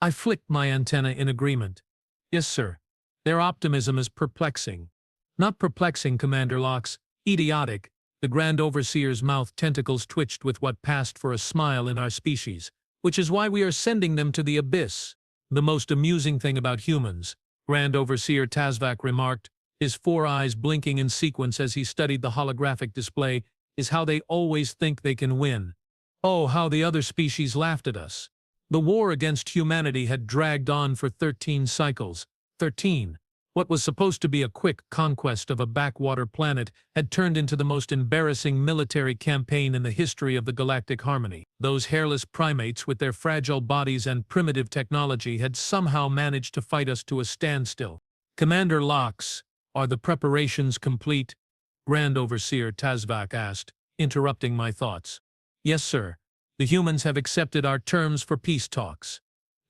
I flicked my antenna in agreement. Yes, sir. Their optimism is perplexing. Not perplexing, Commander Locks. Idiotic. The Grand Overseer's mouth tentacles twitched with what passed for a smile in our species, which is why we are sending them to the abyss. The most amusing thing about humans, Grand Overseer Tazvak remarked, his four eyes blinking in sequence as he studied the holographic display, is how they always think they can win. Oh, how the other species laughed at us. The war against humanity had dragged on for 13 cycles. 13. What was supposed to be a quick conquest of a backwater planet had turned into the most embarrassing military campaign in the history of the galactic harmony. Those hairless primates with their fragile bodies and primitive technology had somehow managed to fight us to a standstill. Commander Locks, are the preparations complete? Grand Overseer Tazvak asked, interrupting my thoughts. Yes, sir. The humans have accepted our terms for peace talks.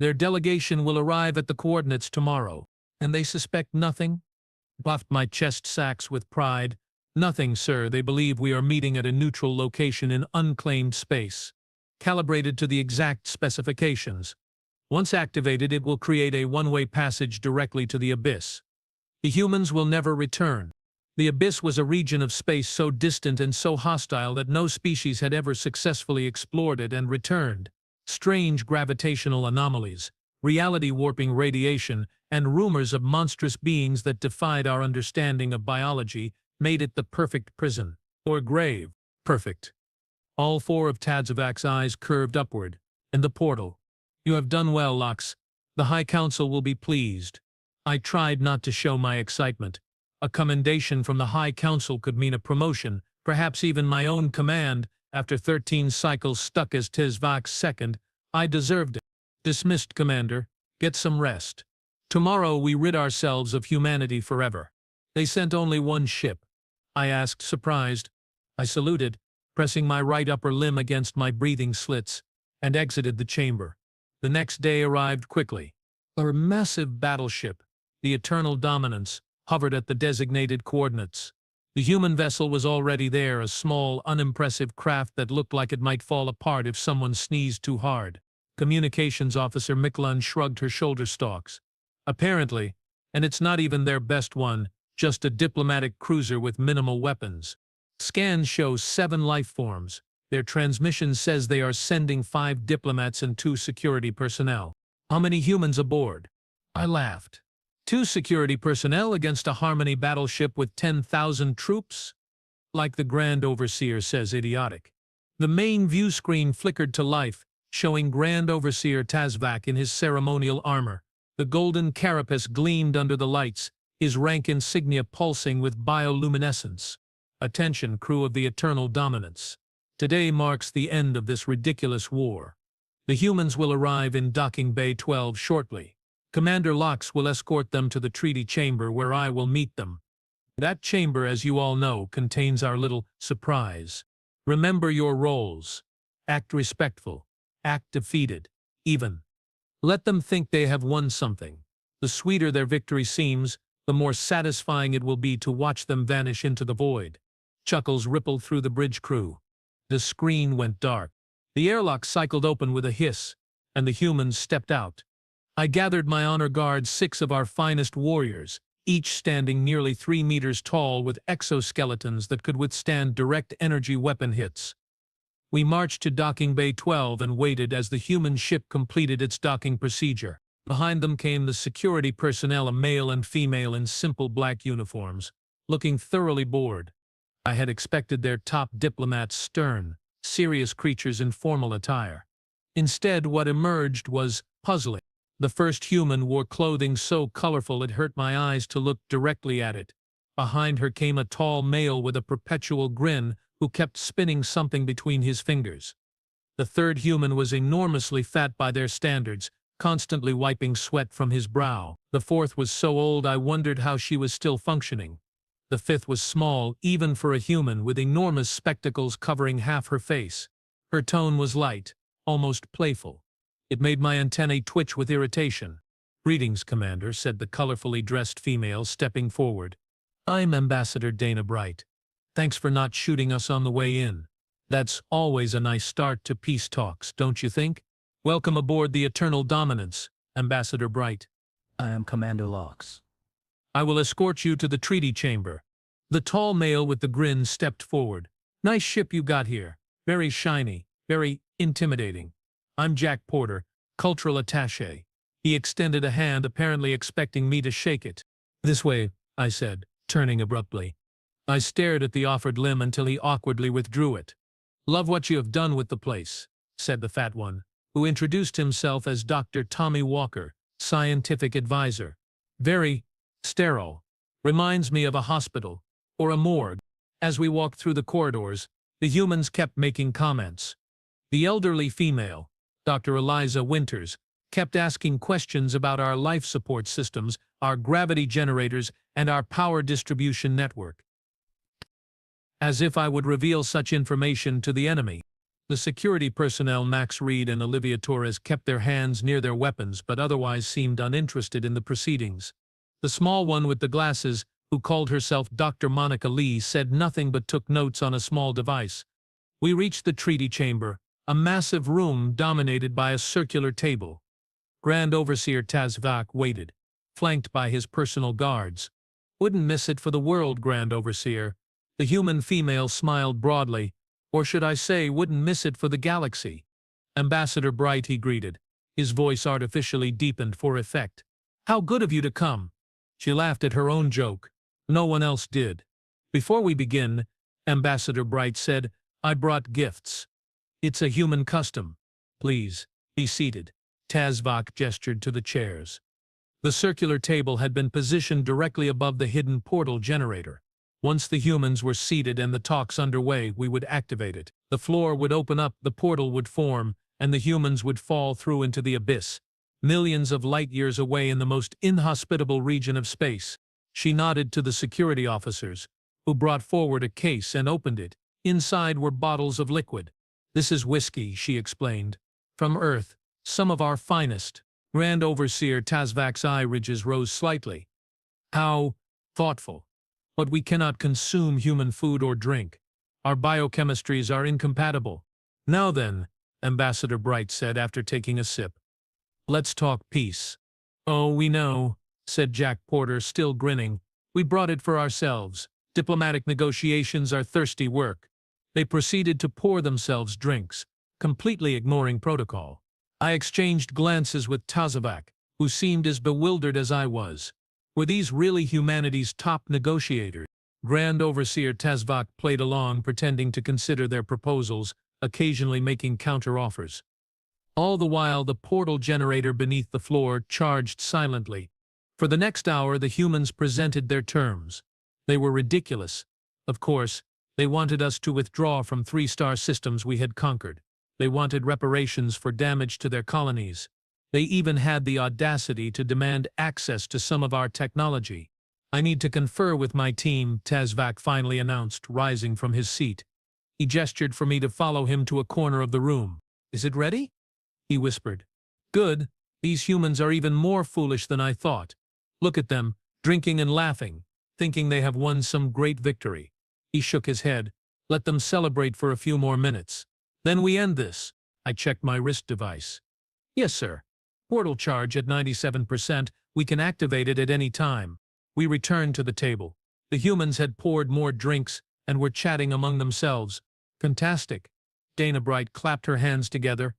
Their delegation will arrive at the coordinates tomorrow. And they suspect nothing? Puffed my chest sacs with pride. Nothing, sir. They believe we are meeting at a neutral location in unclaimed space, calibrated to the exact specifications. Once activated, it will create a one-way passage directly to the abyss. The humans will never return. The abyss was a region of space so distant and so hostile that no species had ever successfully explored it and returned. Strange gravitational anomalies, reality-warping radiation, and rumors of monstrous beings that defied our understanding of biology made it the perfect prison, or grave. Perfect. All four of Tadzavak's eyes curved upward. In the portal. You have done well, Lux. The High Council will be pleased. I tried not to show my excitement. A commendation from the High Council could mean a promotion, perhaps even my own command. After 13 cycles stuck as Tadzavak's second, I deserved it. Dismissed, Commander. Get some rest. Tomorrow we rid ourselves of humanity forever. They sent only one ship. I asked, surprised. I saluted, pressing my right upper limb against my breathing slits, and exited the chamber. The next day arrived quickly. A massive battleship, the Eternal Dominance, hovered at the designated coordinates. The human vessel was already there, a small, unimpressive craft that looked like it might fall apart if someone sneezed too hard. Communications Officer Miklan shrugged her shoulder stalks. Apparently, and it's not even their best one, just a diplomatic cruiser with minimal weapons. Scans show 7 life forms. Their transmission says they are sending 5 diplomats and 2 security personnel. How many humans aboard? I laughed. 2 security personnel against a Harmony battleship with 10,000 troops? Like the Grand Overseer says, idiotic. The main view screen flickered to life, showing Grand Overseer Tazvak in his ceremonial armor. The golden carapace gleamed under the lights, his rank insignia pulsing with bioluminescence. Attention, crew of the Eternal Dominance. Today marks the end of this ridiculous war. The humans will arrive in Docking Bay 12 shortly. Commander Locks will escort them to the treaty chamber where I will meet them. That chamber, as you all know, contains our little surprise. Remember your roles. Act respectful. Act defeated. Even. Let them think they have won something. The sweeter their victory seems, the more satisfying it will be to watch them vanish into the void. Chuckles rippled through the bridge crew. The screen went dark. The airlock cycled open with a hiss, and the humans stepped out. I gathered my honor guard 6 of our finest warriors, each standing nearly 3 meters tall with exoskeletons that could withstand direct energy weapon hits. We marched to Docking Bay 12 and waited as the human ship completed its docking procedure. Behind them came the security personnel, a male and female in simple black uniforms, looking thoroughly bored. I had expected their top diplomats stern, serious creatures in formal attire. Instead, what emerged was puzzling. The first human wore clothing so colorful it hurt my eyes to look directly at it. Behind her came a tall male with a perpetual grin who kept spinning something between his fingers. The third human was enormously fat by their standards, constantly wiping sweat from his brow. The fourth was so old I wondered how she was still functioning. The fifth was small, even for a human, with enormous spectacles covering half her face. Her tone was light, almost playful. It made my antennae twitch with irritation. "Greetings, Commander," said the colorfully dressed female, stepping forward. "I'm Ambassador Dana Bright. Thanks for not shooting us on the way in. That's always a nice start to peace talks, don't you think? Welcome aboard the Eternal Dominance. Ambassador Bright. I am Commander Lox. I will escort you to the treaty chamber. The tall male with the grin stepped forward. Nice ship you got here. Very shiny, very intimidating. I'm Jack Porter, cultural attaché. He extended a hand, apparently expecting me to shake it. This way, I said, turning abruptly. I stared at the offered limb until he awkwardly withdrew it. Love what you have done with the place, said the fat one, who introduced himself as Dr. Tommy Walker, scientific advisor. Very sterile. Reminds me of a hospital, or a morgue. As we walked through the corridors, the humans kept making comments. The elderly female, Dr. Eliza Winters, kept asking questions about our life support systems, our gravity generators, and our power distribution network. As if I would reveal such information to the enemy. The security personnel Max Reed and Olivia Torres kept their hands near their weapons but otherwise seemed uninterested in the proceedings. The small one with the glasses, who called herself Dr. Monica Lee, said nothing but took notes on a small device. We reached the treaty chamber, a massive room dominated by a circular table. Grand Overseer Tazvak waited, flanked by his personal guards. Wouldn't miss it for the world, Grand Overseer. The human female smiled broadly, or should I say, wouldn't miss it for the galaxy. Ambassador Bright, he greeted, his voice artificially deepened for effect. How good of you to come. She laughed at her own joke. No one else did. Before we begin, Ambassador Bright said, I brought gifts. It's a human custom. Please, be seated. Tazvak gestured to the chairs. The circular table had been positioned directly above the hidden portal generator. Once the humans were seated and the talks underway, we would activate it. The floor would open up, the portal would form, and the humans would fall through into the abyss, millions of light-years away in the most inhospitable region of space. She nodded to the security officers, who brought forward a case and opened it. Inside were bottles of liquid. This is whiskey, she explained. From Earth, some of our finest. Grand Overseer Tazvak's eye ridges rose slightly. How thoughtful. But we cannot consume human food or drink. Our biochemistries are incompatible. Now then, Ambassador Bright said after taking a sip. Let's talk peace. Oh, we know, said Jack Porter, still grinning. We brought it for ourselves. Diplomatic negotiations are thirsty work. They proceeded to pour themselves drinks, completely ignoring protocol. I exchanged glances with Tazvak, who seemed as bewildered as I was. Were these really humanity's top negotiators? Grand Overseer Tazvak played along, pretending to consider their proposals, occasionally making counter-offers. All the while, the portal generator beneath the floor charged silently. For the next hour, the humans presented their terms. They were ridiculous. Of course, they wanted us to withdraw from 3-star systems we had conquered. They wanted reparations for damage to their colonies. They even had the audacity to demand access to some of our technology. I need to confer with my team, Tazvak finally announced, rising from his seat. He gestured for me to follow him to a corner of the room. Is it ready? He whispered. Good. These humans are even more foolish than I thought. Look at them, drinking and laughing, thinking they have won some great victory. He shook his head. Let them celebrate for a few more minutes. Then we end this. I checked my wrist device. Yes, sir. Portal charge at 97%, we can activate it at any time. We returned to the table. The humans had poured more drinks and were chatting among themselves. Fantastic. Dana Bright clapped her hands together.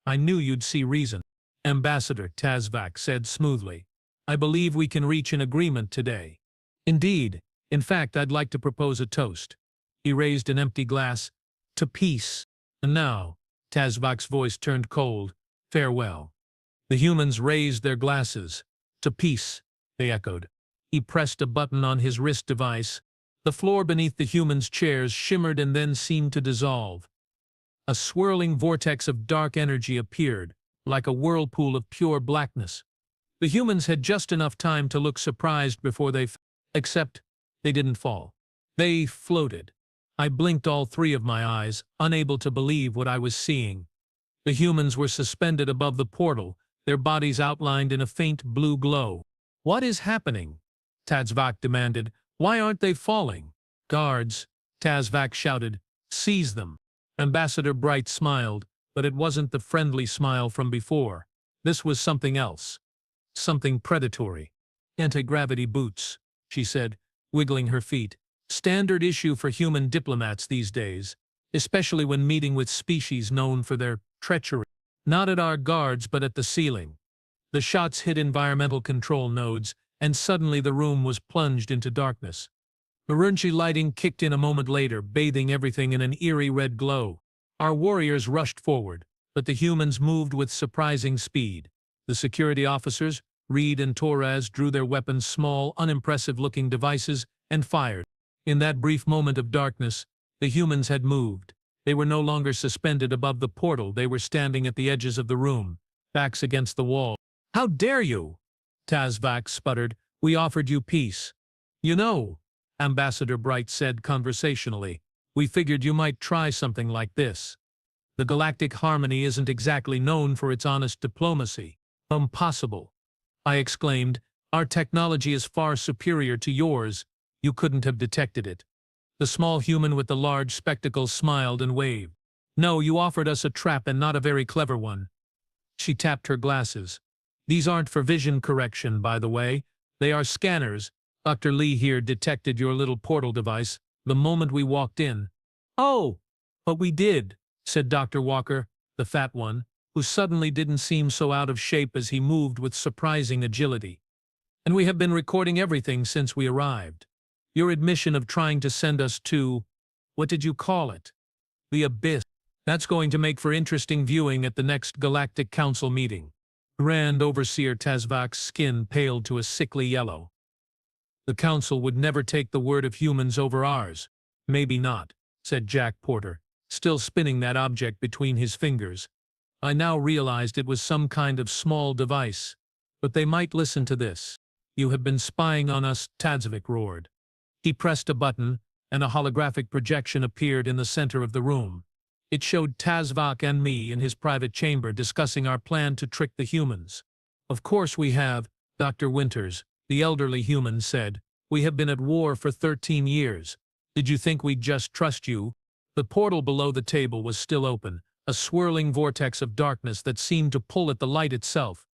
I knew you'd see reason. Ambassador Tazvak said smoothly. I believe we can reach an agreement today. Indeed. In fact, I'd like to propose a toast. He raised an empty glass. To peace. And now, Tazvak's voice turned cold. Farewell. The humans raised their glasses. To peace, they echoed. He pressed a button on his wrist device. The floor beneath the humans' chairs shimmered and then seemed to dissolve. A swirling vortex of dark energy appeared, like a whirlpool of pure blackness. The humans had just enough time to look surprised before they except they didn't fall. They floated. I blinked all 3 of my eyes, unable to believe what I was seeing. The humans were suspended above the portal, their bodies outlined in a faint blue glow. What is happening? Tazvak demanded. Why aren't they falling? Guards, Tazvak shouted. Seize them. Ambassador Bright smiled, but it wasn't the friendly smile from before. This was something else. Something predatory. Anti-gravity boots, she said, wiggling her feet. Standard issue for human diplomats these days, especially when meeting with species known for their treachery. Not at our guards, but at the ceiling. The shots hit environmental control nodes, and suddenly the room was plunged into darkness. Emergency lighting kicked in a moment later, bathing everything in an eerie red glow. Our warriors rushed forward, but the humans moved with surprising speed. The security officers, Reed and Torres, drew their weapons, small, unimpressive-looking devices, and fired. In that brief moment of darkness, the humans had moved. They were no longer suspended above the portal. They were standing at the edges of the room, backs against the wall. "How dare you?" Tazvac sputtered. "We offered you peace." "You know," Ambassador Bright said conversationally, "we figured you might try something like this. The galactic harmony isn't exactly known for its honest diplomacy." "Impossible," I exclaimed. "Our technology is far superior to yours. You couldn't have detected it." The small human with the large spectacles smiled and waved. "No, you offered us a trap, and not a very clever one." She tapped her glasses. "These aren't for vision correction, by the way. They are scanners. Dr. Lee here detected your little portal device the moment we walked in." "Oh, but we did," said Dr. Walker, the fat one, who suddenly didn't seem so out of shape as he moved with surprising agility. "And we have been recording everything since we arrived. Your admission of trying to send us to, what did you call it? The abyss. That's going to make for interesting viewing at the next Galactic Council meeting." Grand Overseer Tazvac's skin paled to a sickly yellow. "The Council would never take the word of humans over ours." "Maybe not," said Jack Porter, still spinning that object between his fingers. I now realized it was some kind of small device. "But they might listen to this." "You have been spying on us," Tazvac roared. He pressed a button, and a holographic projection appeared in the center of the room. It showed Tazvac and me in his private chamber discussing our plan to trick the humans. "Of course we have," Dr. Winters, the elderly human, said. "We have been at war for 13 years. Did you think we'd just trust you?" The portal below the table was still open, a swirling vortex of darkness that seemed to pull at the light itself.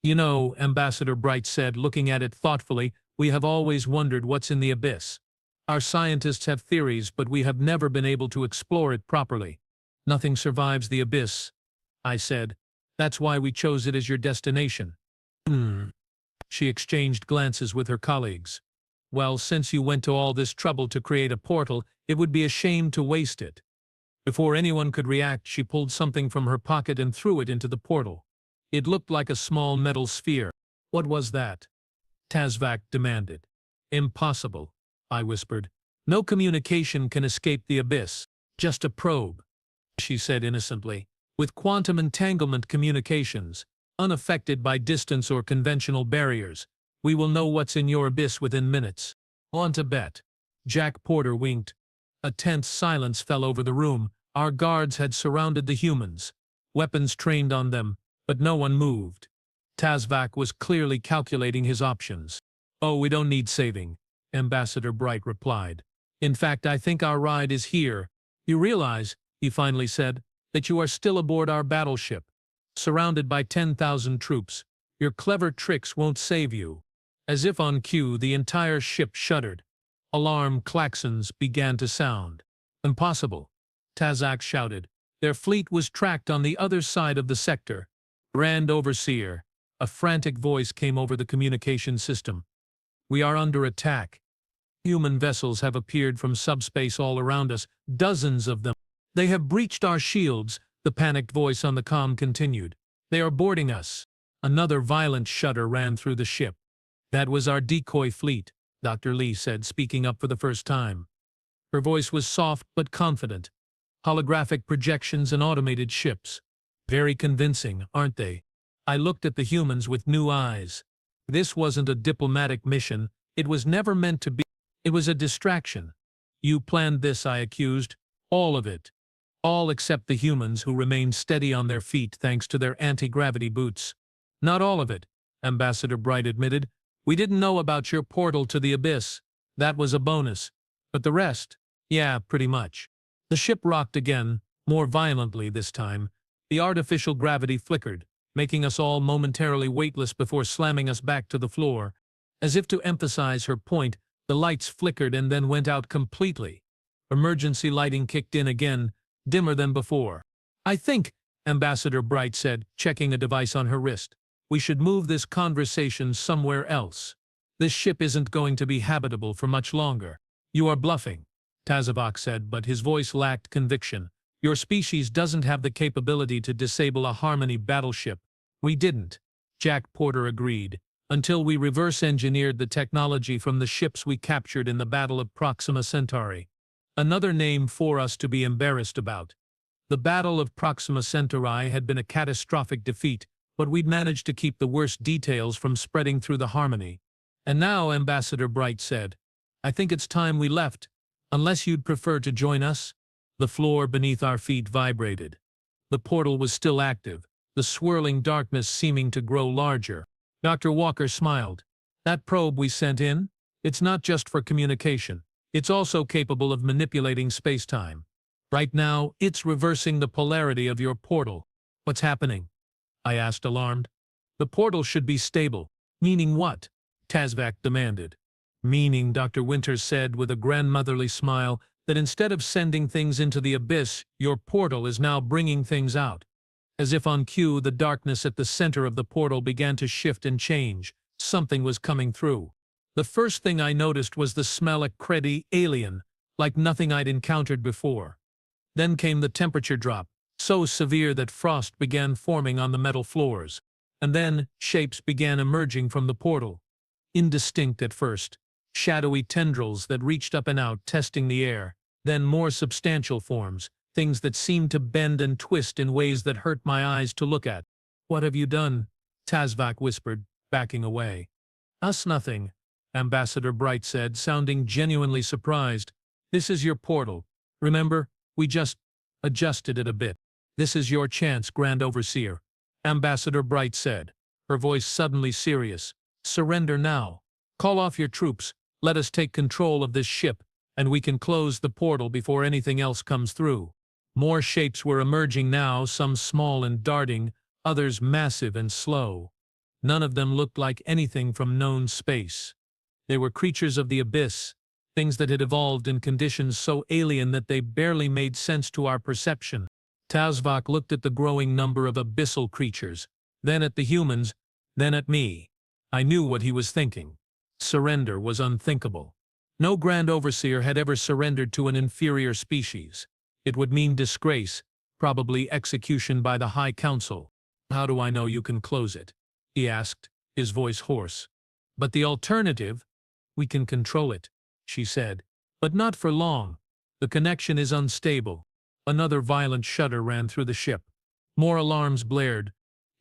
"You know," Ambassador Bright said, looking at it thoughtfully, "we have always wondered what's in the abyss. Our scientists have theories, but we have never been able to explore it properly." "Nothing survives the abyss," I said. "That's why we chose it as your destination." She exchanged glances with her colleagues. "Well, since you went to all this trouble to create a portal, it would be a shame to waste it." Before anyone could react, she pulled something from her pocket and threw it into the portal. It looked like a small metal sphere. "What was that?" Tazvac demanded. "Impossible," I whispered. "No communication can escape the abyss. Just a probe," she said innocently. "With quantum entanglement communications, unaffected by distance or conventional barriers, we will know what's in your abyss within minutes. Want to bet?" Jack Porter winked. A tense silence fell over the room. Our guards had surrounded the humans, weapons trained on them, but no one moved. Tazvac was clearly calculating his options. "Oh, we don't need saving," Ambassador Bright replied. "In fact, I think our ride is here. You realize," he finally said, "that you are still aboard our battleship, surrounded by 10,000 troops. Your clever tricks won't save you." As if on cue, the entire ship shuddered. Alarm klaxons began to sound. "Impossible," Tazvac shouted. "Their fleet was tracked on the other side of the sector." "Grand Overseer," a frantic voice came over the communication system. "We are under attack. Human vessels have appeared from subspace all around us, dozens of them. They have breached our shields," the panicked voice on the comm continued. "They are boarding us." Another violent shudder ran through the ship. "That was our decoy fleet," Dr. Lee said, speaking up for the first time. Her voice was soft but confident. "Holographic projections and automated ships. Very convincing, aren't they?" I looked at the humans with new eyes. This wasn't a diplomatic mission. It was never meant to be. It was a distraction. "You planned this," I accused. "All of it." "All except the humans, who remained steady on their feet thanks to their anti-gravity boots." "Not all of it," Ambassador Bright admitted. "We didn't know about your portal to the abyss. That was a bonus. But the rest? Yeah, pretty much." The ship rocked again, more violently this time. The artificial gravity flickered. making us all momentarily weightless before slamming us back to the floor. As if to emphasize her point, the lights flickered and then went out completely. Emergency lighting kicked in again, dimmer than before. "I think," Ambassador Bright said, checking a device on her wrist, "we should move this conversation somewhere else. This ship isn't going to be habitable for much longer." "You are bluffing," Tazavok said, but his voice lacked conviction. "Your species doesn't have the capability to disable a Harmony battleship." "We didn't," Jack Porter agreed, "until we reverse-engineered the technology from the ships we captured in the Battle of Proxima Centauri." Another name for us to be embarrassed about. The Battle of Proxima Centauri had been a catastrophic defeat, but we'd managed to keep the worst details from spreading through the Harmony. "And now," Ambassador Bright said, "I think it's time we left, unless you'd prefer to join us." The floor beneath our feet vibrated. The portal was still active, the swirling darkness seeming to grow larger. Dr. Walker smiled. "That probe we sent in? It's not just for communication. It's also capable of manipulating space-time. Right now, it's reversing the polarity of your portal." "What's happening?" I asked, alarmed. "The portal should be stable." "Meaning what?" Tazvac demanded. "Meaning," Dr. Winters said with a grandmotherly smile, "that instead of sending things into the abyss, your portal is now bringing things out." As if on cue, the darkness at the center of the portal began to shift and change. Something was coming through. The first thing I noticed was the smell of cruddy alien, like nothing I'd encountered before. Then came the temperature drop, so severe that frost began forming on the metal floors. And then, shapes began emerging from the portal. Indistinct at first, shadowy tendrils that reached up and out, testing the air. Then more substantial forms, things that seemed to bend and twist in ways that hurt my eyes to look at. "What have you done?" Tazvac whispered, backing away. "Us nothing," Ambassador Bright said, sounding genuinely surprised. "This is your portal. Remember, we just adjusted it a bit. This is your chance, Grand Overseer," Ambassador Bright said, her voice suddenly serious. "Surrender now. Call off your troops, let us take control of this ship, and we can close the portal before anything else comes through." More shapes were emerging now, some small and darting, others massive and slow. None of them looked like anything from known space. They were creatures of the abyss, things that had evolved in conditions so alien that they barely made sense to our perception. Tazvac looked at the growing number of abyssal creatures, then at the humans, then at me. I knew what he was thinking. Surrender was unthinkable. No Grand Overseer had ever surrendered to an inferior species. It would mean disgrace, probably execution by the High Council. "How do I know you can close it?" he asked, his voice hoarse. "But the alternative?" "We can control it," she said. "But not for long. The connection is unstable." Another violent shudder ran through the ship. More alarms blared.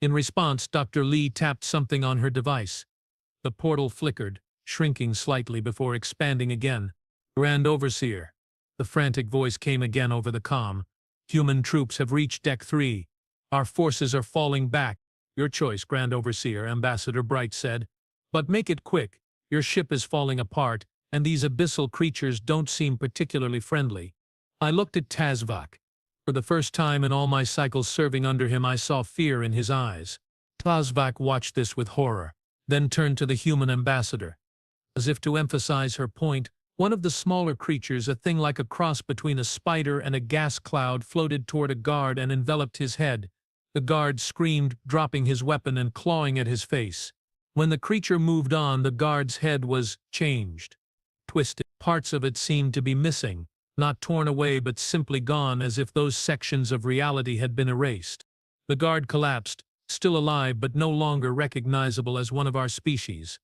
In response, Dr. Lee tapped something on her device. The portal flickered, shrinking slightly before expanding again. "Grand Overseer," the frantic voice came again over the comm. "Human troops have reached Deck 3. Our forces are falling back." "Your choice, Grand Overseer," Ambassador Bright said. "But make it quick. Your ship is falling apart, and these abyssal creatures don't seem particularly friendly." I looked at Tazvac. For the first time in all my cycles serving under him, I saw fear in his eyes. Tazvac watched this with horror, then turned to the human ambassador. As if to emphasize her point, one of the smaller creatures, a thing like a cross between a spider and a gas cloud, floated toward a guard and enveloped his head. The guard screamed, dropping his weapon and clawing at his face. When the creature moved on, the guard's head was changed. Twisted. Parts of it seemed to be missing, not torn away but simply gone, as if those sections of reality had been erased. The guard collapsed, still alive but no longer recognizable as one of our species.